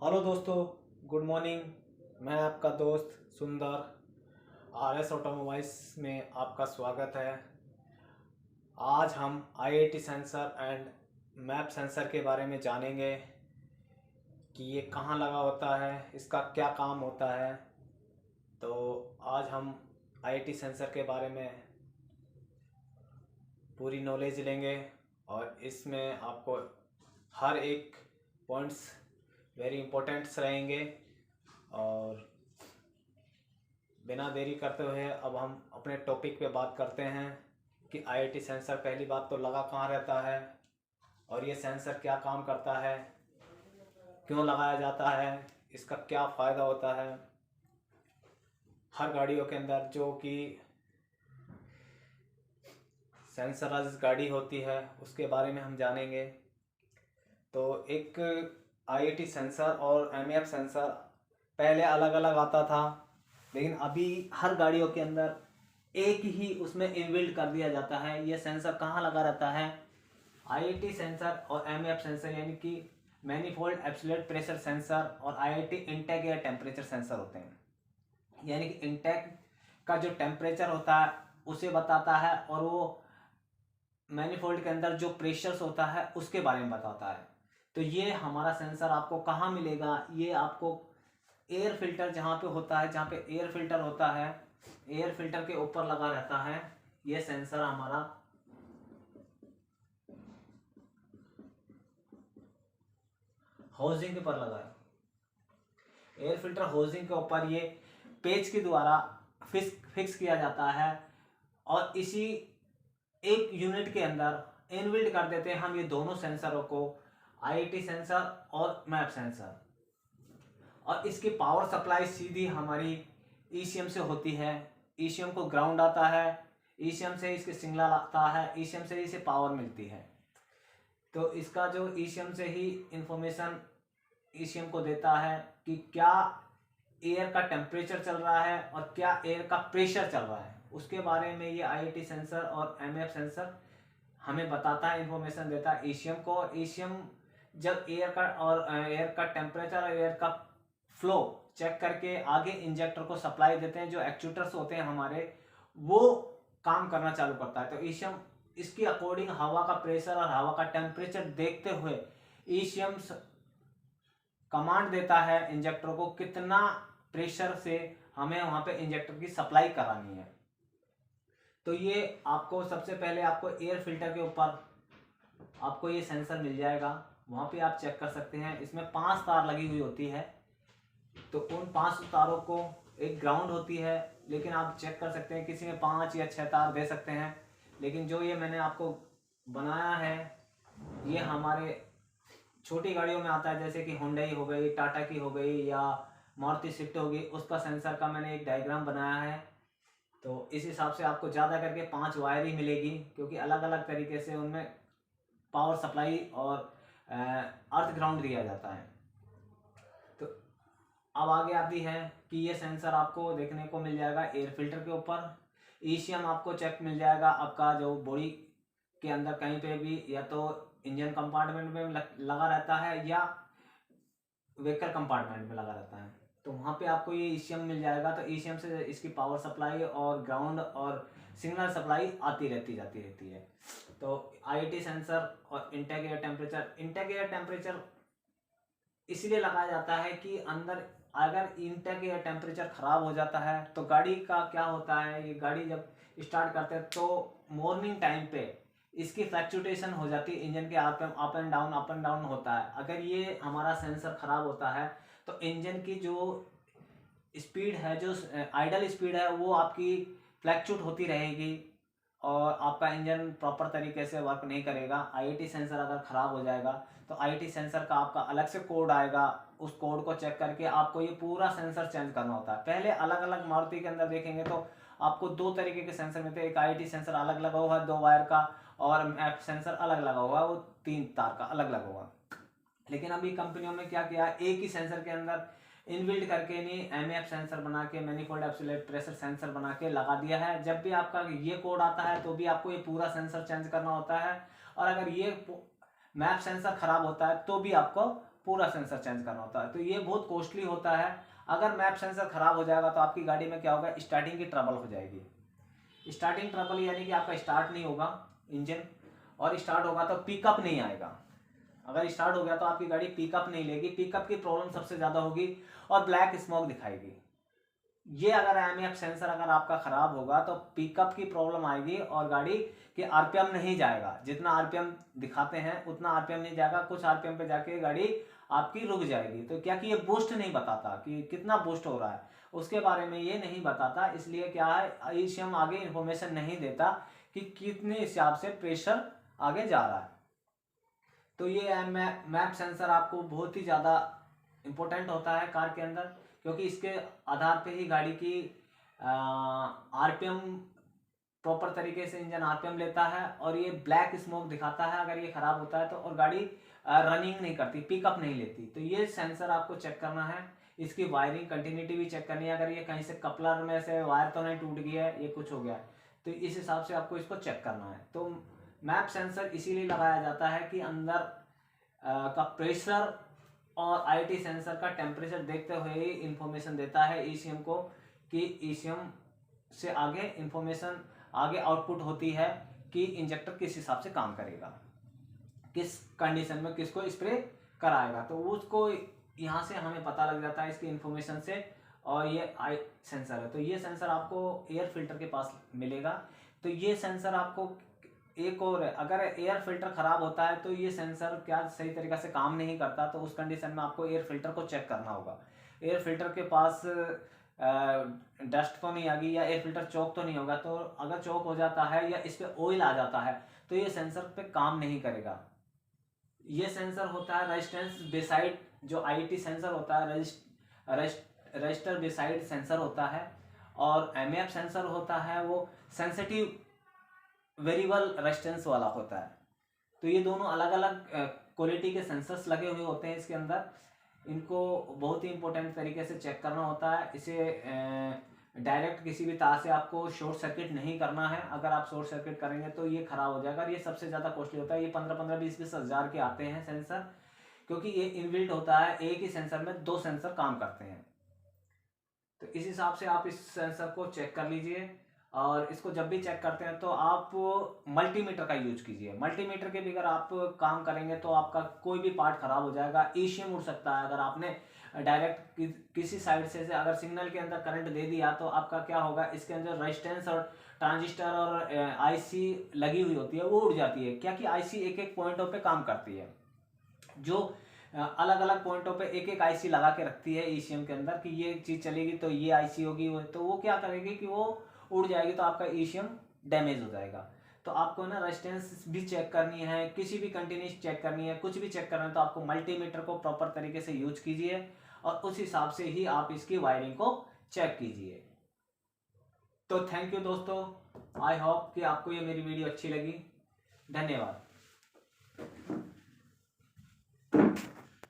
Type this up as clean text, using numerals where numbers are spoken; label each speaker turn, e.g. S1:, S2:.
S1: Hello दोस्तों, good morning. मैं आपका दोस्त सुंदर आरएस ऑटोमोबाइल्स में आपका स्वागत है। आज हम IIT sensor and map sensor के बारे में जानेंगे कि ये कहाँ लगा होता है, इसका क्या काम होता है। तो आज हम आईआईटी सेंसर के बारे में पूरी नॉलेज लेंगे और इसमें आपको हर एक पॉइंट्स वेरी इंपॉर्टेंट्स रहेंगे। और बिना देरी करते हुए अब हम अपने टॉपिक पे बात करते हैं कि आईआईटी सेंसर पहली बात तो लगा कहाँ रहता है और ये सेंसर क्या काम करता है, क्यों लगाया जाता है, इसका क्या फ़ायदा होता है। हर गाड़ियों के अंदर जो कि सेंसराइज गाड़ी होती है उसके बारे में हम जानेंगे। तो एक आईआईटी सेंसर और एमएफ सेंसर पहले अलग अलग आता था, लेकिन अभी हर गाड़ियों के अंदर एक ही उसमें इनबिल्ट कर दिया जाता है। ये सेंसर कहाँ लगा रहता है? आईआईटी सेंसर और एमएफ सेंसर यानी कि मैनीफोल्ड एब्सोल्यूट प्रेशर सेंसर और IIT intake air temperature sensor होते हैं। यानी कि इंटेक का जो टेम्परेचर होता है उसे बताता है और वो मैनीफोल्ड के अंदर जो प्रेशर्स होता है उसके बारे में बताता है। तो ये हमारा सेंसर आपको कहाँ मिलेगा? ये आपको एयर फिल्टर जहाँ पे होता है, जहाँ पे एयर फिल्टर होता है, एयर फिल्टर के ऊपर लगा रहता है ये सेंसर हमारा। हाउसिंग के ऊपर लगा है एयर फिल्टर, हाउसिंग के ऊपर ये पेज के द्वारा फिक्स किया जाता है और इसी एक यूनिट के अंदर इनबिल्ट कर देते हैं हम ये दोनों सेंसरों को, आईआईटी सेंसर और मैप सेंसर। और इसकी पावर सप्लाई सीधी हमारी ईसीएम से होती है। ईसीएम को ग्राउंड आता है, ईसीएम से इसके सिग्नल आता है, ईसीएम से इसे पावर मिलती है। तो इसका जो ईसीएम से ही इंफॉर्मेशन ईसीएम को देता है कि क्या एयर का टेम्परेचर चल रहा है और क्या एयर का प्रेशर चल रहा है, उसके बारे में ये आईआईटी सेंसर और एमएफ सेंसर हमें बताता है, इंफॉर्मेशन देता है ईसीएम को। और ईसीएम जब एयर का टेम्परेचर और एयर का फ्लो चेक करके आगे इंजेक्टर को सप्लाई देते हैं, जो एक्चुएटर्स होते हैं हमारे, वो काम करना चालू करता है। तो ईसीएम इसकी अकॉर्डिंग हवा का प्रेशर और हवा का टेम्परेचर देखते हुए ईसीएम कमांड देता है इंजेक्टर को कितना प्रेशर से हमें वहां पे इंजेक्टर की सप्लाई करानी है। तो ये आपको सबसे पहले आपको एयर फिल्टर के ऊपर आपको ये सेंसर मिल जाएगा, वहां पे आप चेक कर सकते हैं। इसमें 5 तार लगी हुई होती है, तो उन 5 तारों को एक ग्राउंड होती है, लेकिन आप चेक कर सकते हैं किसी में 5 या 6 तार दे सकते हैं। लेकिन जो ये मैंने आपको बनाया है ये हमारे छोटी गाड़ियों में आता है, जैसे कि हुंडई हो गई, टाटा की हो गई या मारुति स्विफ्ट होगी, उसका सेंसर का मैंने एक डायग्राम बनाया है। तो इस हिसाब से आपको ज़्यादा करके 5 वायर ही मिलेगी, क्योंकि अलग अलग तरीके से उनमें पावर सप्लाई और अर्थ ग्राउंड दिया जाता है। तो अब आगे आती है कि ये सेंसर आपको देखने को मिल जाएगा एयर फिल्टर के ऊपर। ईसीएम आपको चेक मिल जाएगा आपका जो बॉडी के अंदर कहीं पे भी, या तो इंजन कंपार्टमेंट में लगा रहता है या व्हीकल कंपार्टमेंट में लगा रहता है, तो वहाँ पे आपको ये ईसीएम मिल जाएगा। तो ईसीएम से इसकी पावर सप्लाई और ग्राउंड और सिग्नल सप्लाई आती जाती रहती है। तो आईआईटी सेंसर और इंटेक एयर टेम्परेचर इसलिए लगाया जाता है कि अंदर अगर इंटेक एयर टेम्परेचर खराब हो जाता है तो गाड़ी का क्या होता है, ये गाड़ी जब स्टार्ट करते हैं तो मॉर्निंग टाइम पे इसकी फ्लैक्चुएशन हो जाती है, इंजन के आरपीएम अप एंड डाउन होता है। अगर ये हमारा सेंसर खराब होता है तो इंजन की जो स्पीड है, जो आइडल स्पीड है, वो आपकी फ्लैक्चुएट होती रहेगी और आपका इंजन प्रॉपर तरीके से वर्क नहीं करेगा। आईआईटी सेंसर अगर ख़राब हो जाएगा तो आईआईटी सेंसर का आपका अलग से कोड आएगा, उस कोड को चेक करके आपको ये पूरा सेंसर चेंज करना होता है। पहले अलग अलग मारुति के अंदर देखेंगे तो आपको 2 तरीके के सेंसर मिलते हैं, एक आईआईटी सेंसर अलग लगा हुआ है 2 वायर का, और मैप सेंसर अलग लगा हुआ है, वो 3 तार का अलग लगा हुआ है। लेकिन अभी कंपनियों में क्या किया, एक ही सेंसर के अंदर इनबिल्ट करके नहीं एमएफ सेंसर बना के, मैनीफोल्ड एब्सोल्यूट प्रेशर सेंसर बना के लगा दिया है। जब भी आपका ये कोड आता है तो भी आपको ये पूरा सेंसर चेंज करना होता है, और अगर ये मैप सेंसर खराब होता है तो भी आपको पूरा सेंसर चेंज करना होता है। तो ये बहुत कॉस्टली होता है। अगर मैप सेंसर खराब हो जाएगा तो आपकी गाड़ी में क्या होगा, स्टार्टिंग की ट्रबल हो जाएगी। स्टार्टिंग ट्रबल यानी कि आपका स्टार्ट नहीं होगा इंजन, और स्टार्ट होगा तो पिकअप नहीं आएगा। अगर स्टार्ट हो गया तो आपकी गाड़ी पिकअप नहीं लेगी, पिकअप की प्रॉब्लम सबसे ज़्यादा होगी और ब्लैक स्मोक दिखाएगी। ये अगर एमएफ सेंसर अगर आपका खराब होगा तो पिकअप की प्रॉब्लम आएगी और गाड़ी के आरपीएम नहीं जाएगा, जितना आरपीएम दिखाते हैं उतना आरपीएम नहीं जाएगा, कुछ आरपीएम पे जाके गाड़ी आपकी रुक जाएगी। तो क्या कि ये बूस्ट नहीं बताता कि कितना बूस्ट हो रहा है, उसके बारे में ये नहीं बताता। इसलिए क्या है, ईसीएम आगे इंफॉर्मेशन नहीं देता कि कितने हिसाब से प्रेशर आगे जा रहा है। तो ये मैप सेंसर आपको बहुत ही ज़्यादा इम्पोर्टेंट होता है कार के अंदर, क्योंकि इसके आधार पे ही गाड़ी की आरपीएम प्रॉपर तरीके से इंजन आरपीएम लेता है। और ये ब्लैक स्मोक दिखाता है अगर ये खराब होता है तो, और गाड़ी रनिंग नहीं करती, पिकअप नहीं लेती। तो ये सेंसर आपको चेक करना है। इसकी वायरिंग कंटिन्यूटी भी चेक करनी है, अगर ये कहीं से कपलर में से वायर तो नहीं टूट गया है, ये कुछ हो गया है, तो इस हिसाब से आपको इसको चेक करना है। तो मैप सेंसर इसीलिए लगाया जाता है कि अंदर का प्रेशर और आईटी सेंसर का टेम्परेचर देखते हुए ही इंफॉर्मेशन देता है ईसीएम को, कि ईसीएम से आगे इंफॉर्मेशन आगे आउटपुट होती है कि इंजेक्टर किस हिसाब से काम करेगा, किस कंडीशन में किसको स्प्रे कराएगा। तो उसको यहाँ से हमें पता लग जाता है इसकी इंफॉर्मेशन से। और ये आई सेंसर है, तो ये सेंसर आपको एयर फिल्टर के पास मिलेगा। तो ये सेंसर आपको एक और है, अगर एयर फिल्टर खराब होता है तो ये सेंसर क्या सही तरीके से काम नहीं करता, तो उस कंडीशन में आपको एयर फिल्टर को चेक करना होगा। एयर फिल्टर के पास डस्ट तो नहीं आ गई, या एयर फिल्टर चौक तो नहीं होगा। तो अगर चौक हो जाता है या इस पर ऑयल आ जाता है तो ये सेंसर पे काम नहीं करेगा। ये सेंसर होता है रेजिस्टेंस बेसाइड, जो आईटी सेंसर होता है रजिस्टर बेसाइड सेंसर होता है। और एमएफ सेंसर होता है वो सेंसिटिव वेरिएबल रेजिस्टेंस वाला होता है। तो ये दोनों अलग अलग क्वालिटी के सेंसर्स लगे हुए होते हैं इसके अंदर। इनको बहुत ही इंपॉर्टेंट तरीके से चेक करना होता है। इसे डायरेक्ट किसी भी तार से आपको शॉर्ट सर्किट नहीं करना है। अगर आप शॉर्ट सर्किट करेंगे तो ये खराब हो जाएगा। और ये सबसे ज़्यादा कॉस्टली होता है। ये 15-15, 20-20 हज़ार के आते हैं सेंसर, क्योंकि ये इनबिल्ट होता है। एक ही सेंसर में 2 सेंसर काम करते हैं। तो इस हिसाब से आप इस सेंसर को चेक कर लीजिए। और इसको जब भी चेक करते हैं तो आप मल्टीमीटर का यूज कीजिए। मल्टीमीटर के बगैर आप काम करेंगे तो आपका कोई भी पार्ट खराब हो जाएगा, ईसीएम उड़ सकता है। अगर आपने डायरेक्ट किसी साइड से अगर सिग्नल के अंदर करंट दे दिया तो आपका क्या होगा, इसके अंदर रेजिस्टेंस और ट्रांजिस्टर और आईसी लगी हुई होती है, वो उड़ जाती है। क्या कि आईसी एक एक पॉइंटों पे काम करती है, जो अलग अलग पॉइंटों पे एक एक आईसी लगा के रखती है ईसीएम के अंदर, कि ये चीज़ चलेगी तो ये आईसी होगी। तो वो क्या करेगी कि वो उड़ जाएगी, तो आपका ईसीएम डैमेज हो जाएगा। तो आपको ना रेजिस्टेंस भी चेक करनी है, किसी भी कंटिन्यूस चेक करनी है, कुछ भी चेक करना है तो आपको मल्टीमीटर को प्रॉपर तरीके से यूज कीजिए और उस हिसाब से ही आप इसकी वायरिंग को चेक कीजिए। तो थैंक यू दोस्तों, आई होप कि आपको ये मेरी वीडियो अच्छी लगी। धन्यवाद।